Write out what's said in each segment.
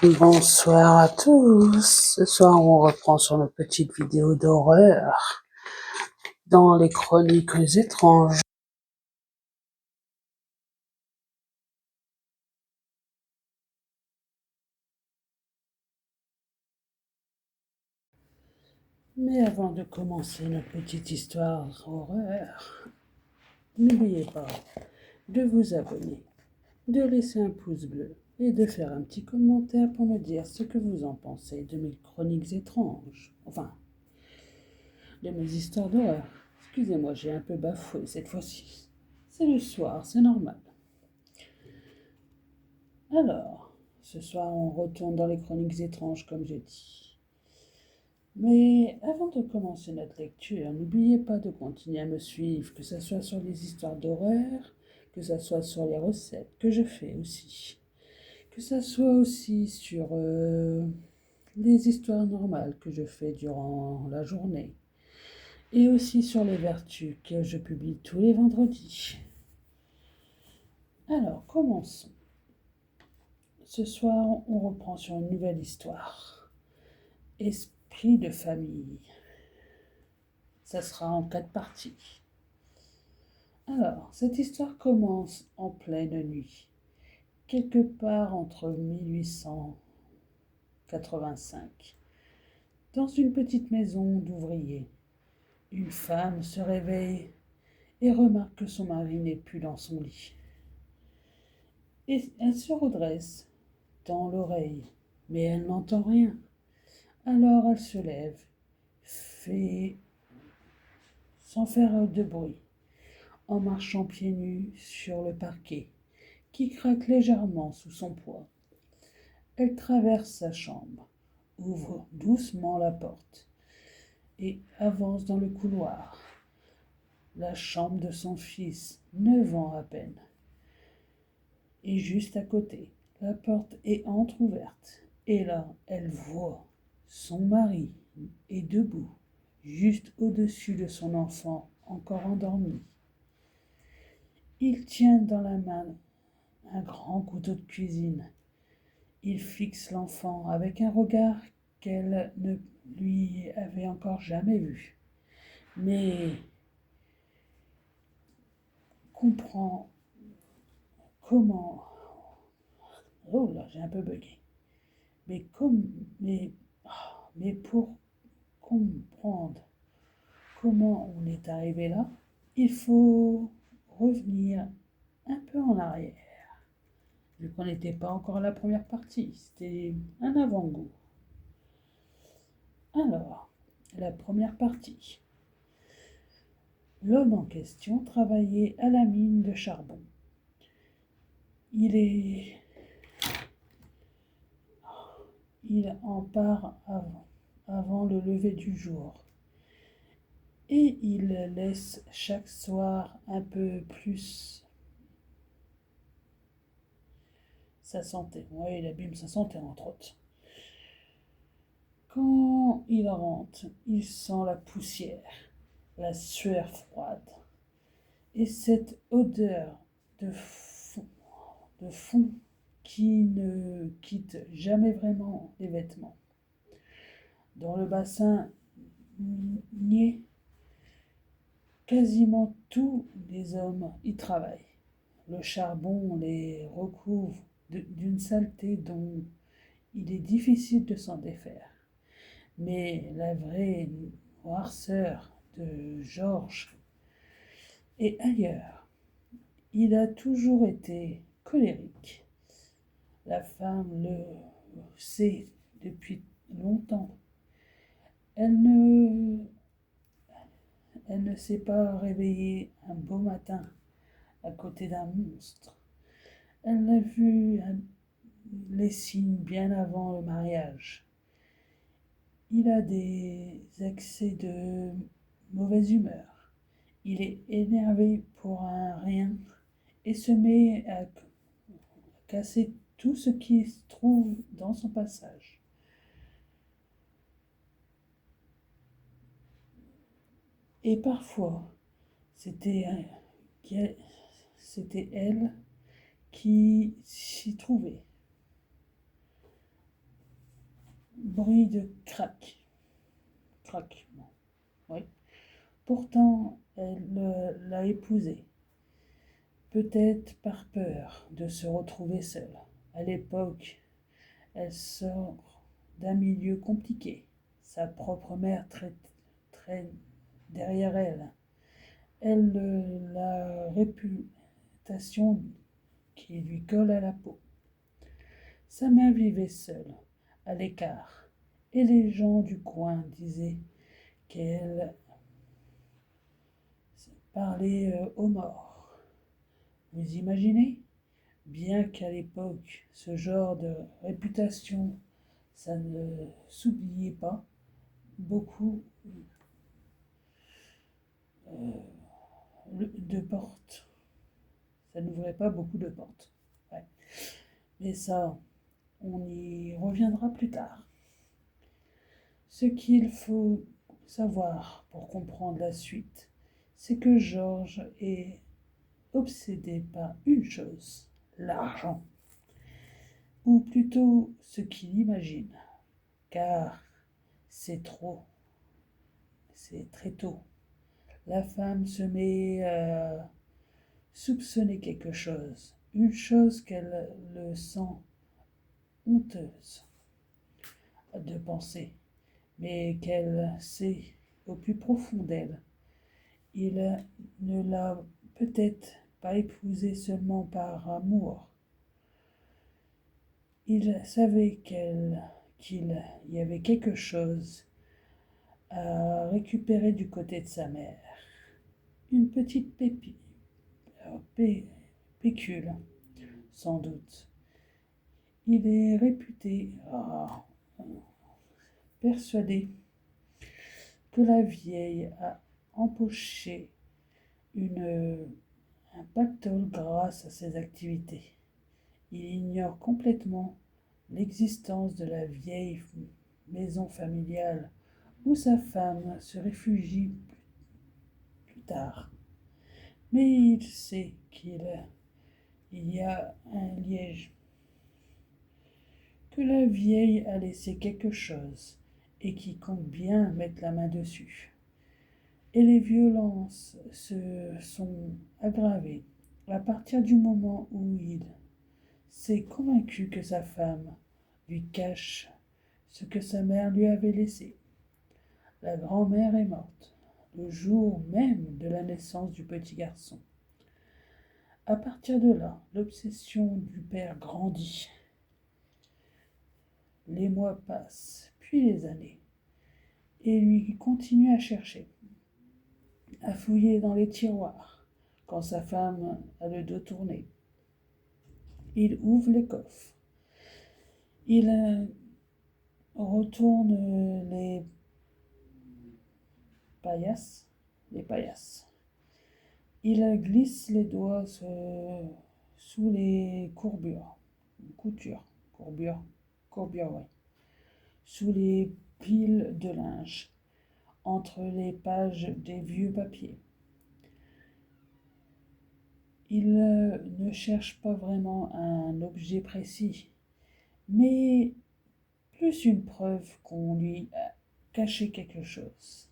Bonsoir à tous. Ce soir, on reprend sur nos petites vidéos d'horreur dans les chroniques étranges. Mais avant de commencer notre petite histoire horreur, n'oubliez pas de vous abonner, de laisser un pouce bleu et de faire un petit commentaire pour me dire ce que vous en pensez de mes chroniques étranges. Enfin, de mes histoires d'horreur. Excusez-moi, j'ai un peu bafoué cette fois-ci. C'est le soir, c'est normal. Alors, ce soir, on retourne dans les chroniques étranges, comme j'ai dit. Mais avant de commencer notre lecture, n'oubliez pas de continuer à me suivre, que ce soit sur les histoires d'horreur, que ce soit sur les recettes que je fais aussi, que ce soit aussi sur les histoires normales que je fais durant la journée, et aussi sur les vertus que je publie tous les vendredis. Alors, commençons. Ce soir, on reprend sur une nouvelle histoire. Esprit de famille. Ça sera en 4 parties. Alors, cette histoire commence en pleine nuit, quelque part entre 1885. Dans une petite maison d'ouvriers, une femme se réveille et remarque que son mari n'est plus dans son lit. Et elle se redresse, tend l'oreille, mais elle n'entend rien. Alors elle se lève, fait sans faire de bruit, en marchant pieds nus sur le parquet, qui craque légèrement sous son poids. Elle traverse sa chambre, ouvre doucement la porte et avance dans le couloir. La chambre de son fils, 9 ans à peine, est juste à côté. La porte est entr'ouverte et là, elle voit son mari est debout, juste au-dessus de son enfant encore endormi. Il tient dans la main un grand couteau de cuisine. Il fixe l'enfant avec un regard qu'elle ne lui avait encore jamais vu. Mais comprend comment... Oh là, j'ai un peu bugué. Mais, mais pour comprendre comment on est arrivé là, il faut revenir un peu en arrière. Vu qu'on n'était pas encore à la première partie, c'était un avant-goût. Alors, la première partie. L'homme en question travaillait à la mine de charbon. Il en part avant le lever du jour. Et il laisse chaque soir un peu plus sa santé. Oui, il abîme sa santé entre autres. Quand il rentre, il sent la poussière, la sueur froide et cette odeur de fond qui ne quitte jamais vraiment les vêtements. Dans le bassin niais, quasiment tous les hommes y travaillent. Le charbon les recouvre d'une saleté dont il est difficile de s'en défaire. Mais la vraie noirceur de Georges est ailleurs. Il a toujours été colérique. La femme le sait depuis longtemps. Elle ne, elle ne s'est pas réveillée un beau matin à côté d'un monstre. Elle a vu les signes bien avant le mariage. Il a des excès de mauvaise humeur. Il est énervé pour un rien et se met à casser tout ce qui se trouve dans son passage. Et parfois, c'était elle qui s'y trouvait. bruit de craquement. Oui. Pourtant, elle l'a épousé, peut-être par peur de se retrouver seule. À l'époque, elle sort d'un milieu compliqué. Sa propre mère traîne derrière elle. Elle la réputation qui lui colle à la peau. Sa mère vivait seule, à l'écart, et les gens du coin disaient qu'elle parlait aux morts. Vous imaginez? Bien qu'à l'époque, ce genre de réputation, ça ne s'oubliait pas, beaucoup de portes. Ça n'ouvrait pas beaucoup de portes. Ouais. Mais ça, on y reviendra plus tard. Ce qu'il faut savoir pour comprendre la suite, c'est que Georges est obsédé par une chose, l'argent. Ou plutôt ce qu'il imagine, car c'est très tôt. La femme se met à soupçonner quelque chose, une chose qu'elle le sent honteuse de penser, mais qu'elle sait au plus profond d'elle. Il ne l'a peut-être pas épousée seulement par amour. Il savait qu'il y avait quelque chose à récupérer du côté de sa mère. Une petite pécule, sans doute. Il est réputé, persuadé que la vieille a empoché un pactole grâce à ses activités. Il ignore complètement l'existence de la vieille maison familiale où sa femme se réfugie plus tard. Mais il sait qu'il y a un liège, que la vieille a laissé quelque chose et qui compte bien mettre la main dessus. Et les violences se sont aggravées à partir du moment où il s'est convaincu que sa femme lui cache ce que sa mère lui avait laissé. La grand-mère est morte, le jour même de la naissance du petit garçon. À partir de là, l'obsession du père grandit. Les mois passent, puis les années, et lui continue à chercher, à fouiller dans les tiroirs, quand sa femme a le dos tourné. Il ouvre les coffres. Il retourne les paillasses. Il glisse les doigts sous les courbures, ouais, sous les piles de linge, entre les pages des vieux papiers. Il ne cherche pas vraiment un objet précis, mais plus une preuve qu'on lui a caché quelque chose.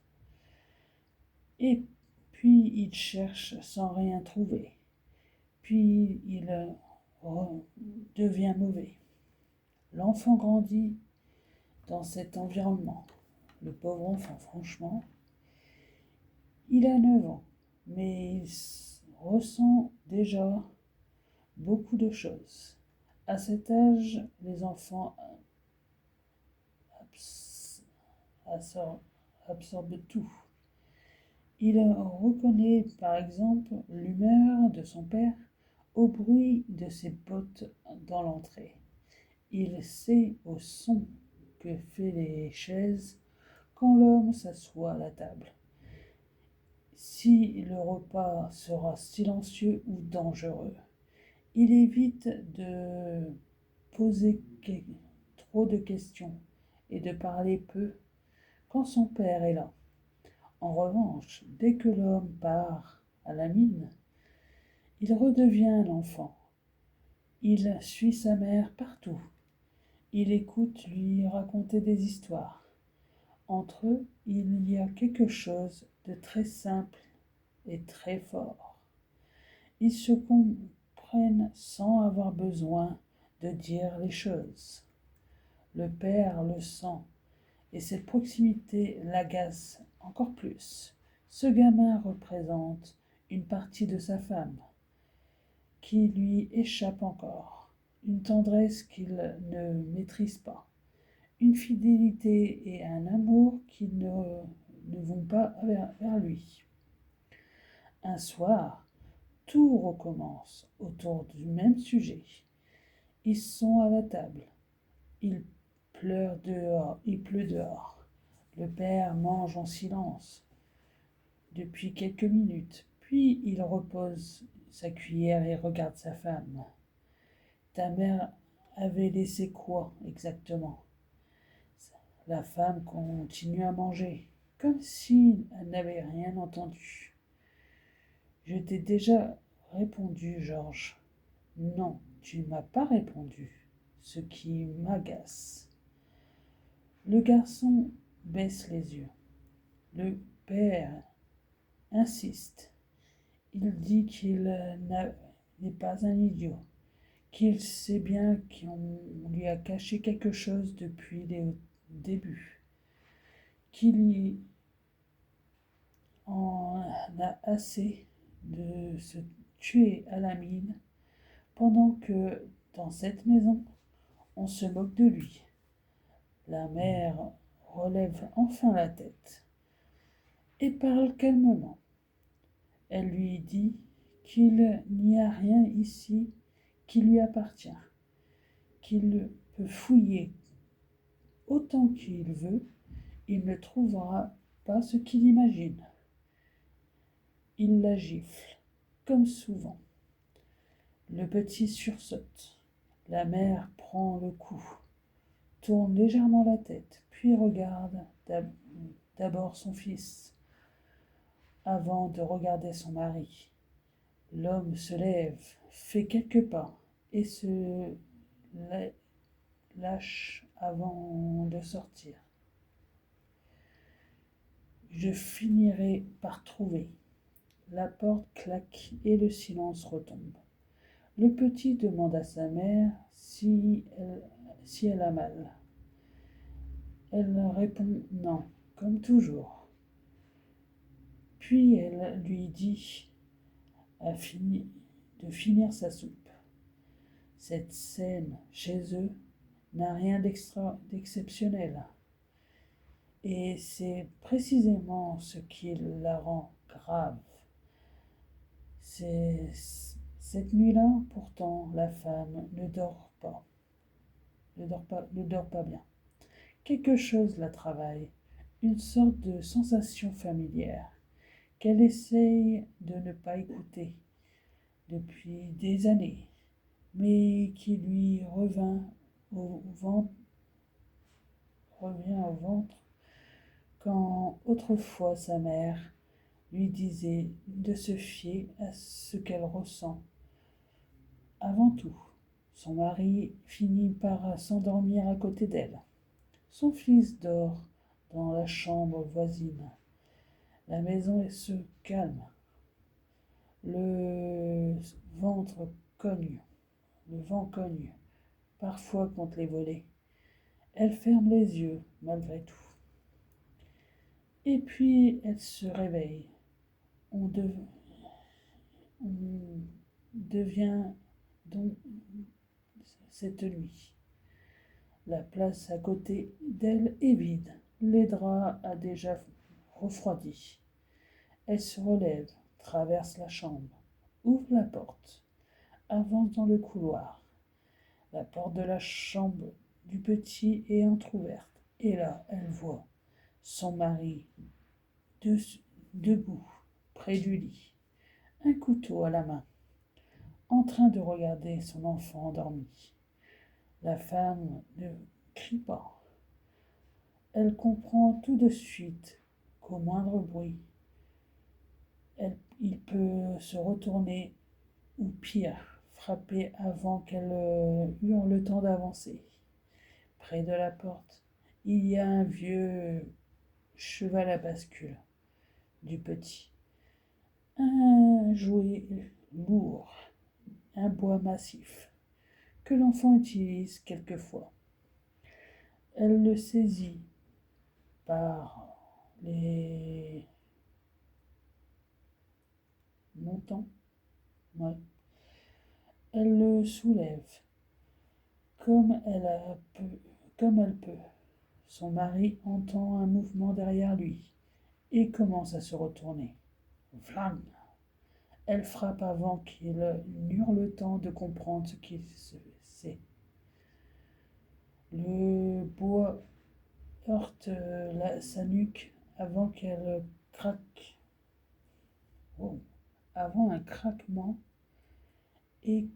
Et puis il cherche sans rien trouver. Puis il devient mauvais. L'enfant grandit dans cet environnement. Le pauvre enfant, franchement, il a 9 ans, mais il ressent déjà beaucoup de choses. À cet âge, les enfants absorbent tout. Il reconnaît par exemple l'humeur de son père au bruit de ses bottes dans l'entrée. Il sait au son que fait les chaises quand l'homme s'assoit à la table. Si le repas sera silencieux ou dangereux, il évite de poser trop de questions et de parler peu quand son père est là. En revanche, dès que l'homme part à la mine, il redevient l'enfant. Il suit sa mère partout Il écoute lui raconter des histoires. Entre eux, il y a quelque chose de très simple et très fort. Ils se comprennent sans avoir besoin de dire les choses. Le père le sent, et cette proximité l'agace encore plus. Ce gamin représente une partie de sa femme qui lui échappe encore, une tendresse qu'il ne maîtrise pas, une fidélité et un amour qui ne vont pas vers lui. Un soir, tout recommence autour du même sujet. Ils sont à la table. Il il pleut dehors. Le père mange en silence depuis quelques minutes, puis il repose sa cuillère et regarde sa femme. Ta mère avait laissé quoi exactement? La femme continue à manger, comme si elle n'avait rien entendu. Je t'ai déjà répondu, Georges. Non, tu ne m'as pas répondu, ce qui m'agace. Le garçon baisse les yeux. Le père insiste. Il dit qu'il n'est pas un idiot, qu'il sait bien qu'on lui a caché quelque chose depuis les débuts, qu'il en a assez de se tuer à la mine pendant que dans cette maison, on se moque de lui. La mère relève enfin la tête et parle calmement. Elle lui dit qu'il n'y a rien ici qui lui appartient, qu'il peut fouiller autant qu'il veut, il ne trouvera pas ce qu'il imagine. Il la gifle, comme souvent. Le petit sursaute. La mère prend le coup, tourne légèrement la tête, puis regarde d'abord son fils, avant de regarder son mari. L'homme se lève, fait quelques pas et se lâche avant de sortir. Je finirai par trouver. La porte claque et le silence retombe. Le petit demande à sa mère si elle a mal. Elle répond non, comme toujours. Puis elle lui dit de finir sa soupe. Cette scène chez eux n'a rien d'exceptionnel. Et c'est précisément ce qui la rend grave. Cette nuit-là, pourtant, la femme ne dort pas bien. Quelque chose la travaille, une sorte de sensation familière qu'elle essaye de ne pas écouter depuis des années, mais qui lui revient au ventre quand autrefois sa mère lui disait de se fier à ce qu'elle ressent. Avant tout, son mari finit par s'endormir à côté d'elle. Son fils dort dans la chambre voisine. La maison se calme. Le ventre cogne, le vent cogne, parfois contre les volets. Elle ferme les yeux, malgré tout. Et puis elle se réveille. On, on devient donc cette nuit. La place à côté d'elle est vide. Les draps a déjà refroidi. Elle se relève, traverse la chambre, ouvre la porte, avance dans le couloir. La porte de la chambre du petit est entr'ouverte. Et là, elle voit son mari debout, près du lit, un couteau à la main, en train de regarder son enfant endormi. La femme ne crie pas. Elle comprend tout de suite qu'au moindre bruit, il peut se retourner ou pire, frapper avant qu'elle eût le temps d'avancer. Près de la porte, il y a un vieux cheval à bascule du petit. Un jouet lourd, un bois massif, que l'enfant utilise quelquefois. Elle le saisit par les montants, ouais. Elle le soulève comme comme elle peut. Son mari entend un mouvement derrière lui et commence à se retourner. Vlam! Elle frappe avant qu'il n'eure le temps de comprendre ce qu'il sait. Le bois heurte sa nuque avant qu'elle craque. Oh. Avant un craquement et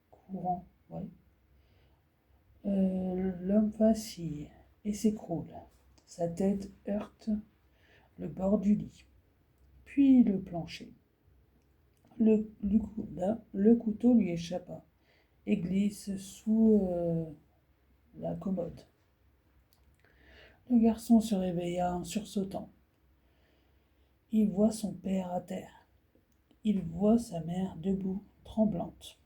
courant. Ouais. L'homme vacille et s'écroule. Sa tête heurte le bord du lit, puis le plancher. Le couteau lui échappa et glisse sous la commode. Le garçon se réveilla en sursautant. Il voit son père à terre. Il voit sa mère debout, tremblante,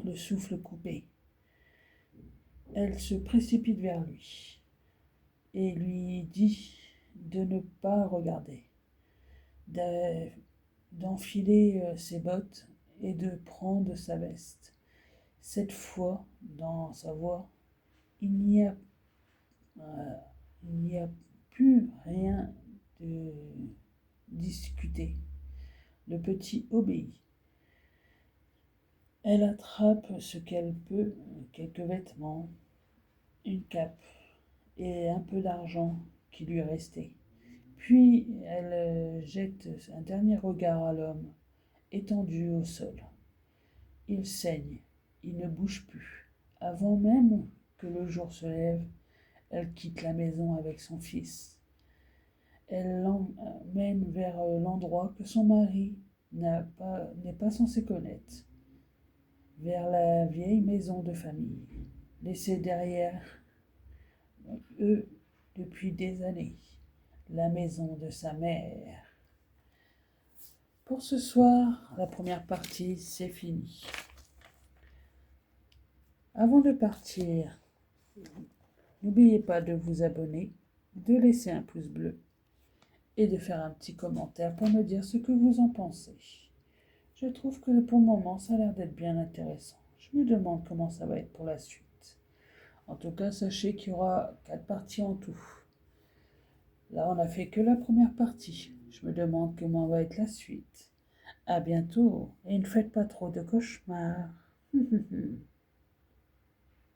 le souffle coupé. Elle se précipite vers lui et lui dit de ne pas regarder, d'enfiler ses bottes et de prendre sa veste. Cette fois, dans sa voix, il n'y a, euh, il n'y a plus rien de discuter. Le petit obéit. Elle attrape ce qu'elle peut, quelques vêtements, une cape et un peu d'argent qui lui restait. Puis elle jette un dernier regard à l'homme, étendu au sol. Il saigne, il ne bouge plus. Avant même que le jour se lève, elle quitte la maison avec son fils. Elle l'emmène vers l'endroit que son mari n'est pas censé connaître, vers la vieille maison de famille, laissée derrière eux depuis des années, la maison de sa mère. Pour ce soir, la première partie, c'est fini. Avant de partir, n'oubliez pas de vous abonner, de laisser un pouce bleu et de faire un petit commentaire pour me dire ce que vous en pensez. Je trouve que pour le moment, ça a l'air d'être bien intéressant. Je me demande comment ça va être pour la suite. En tout cas, sachez qu'il y aura 4 parties en tout. Là, on n'a fait que la première partie. Je me demande comment va être la suite. À bientôt et ne faites pas trop de cauchemars.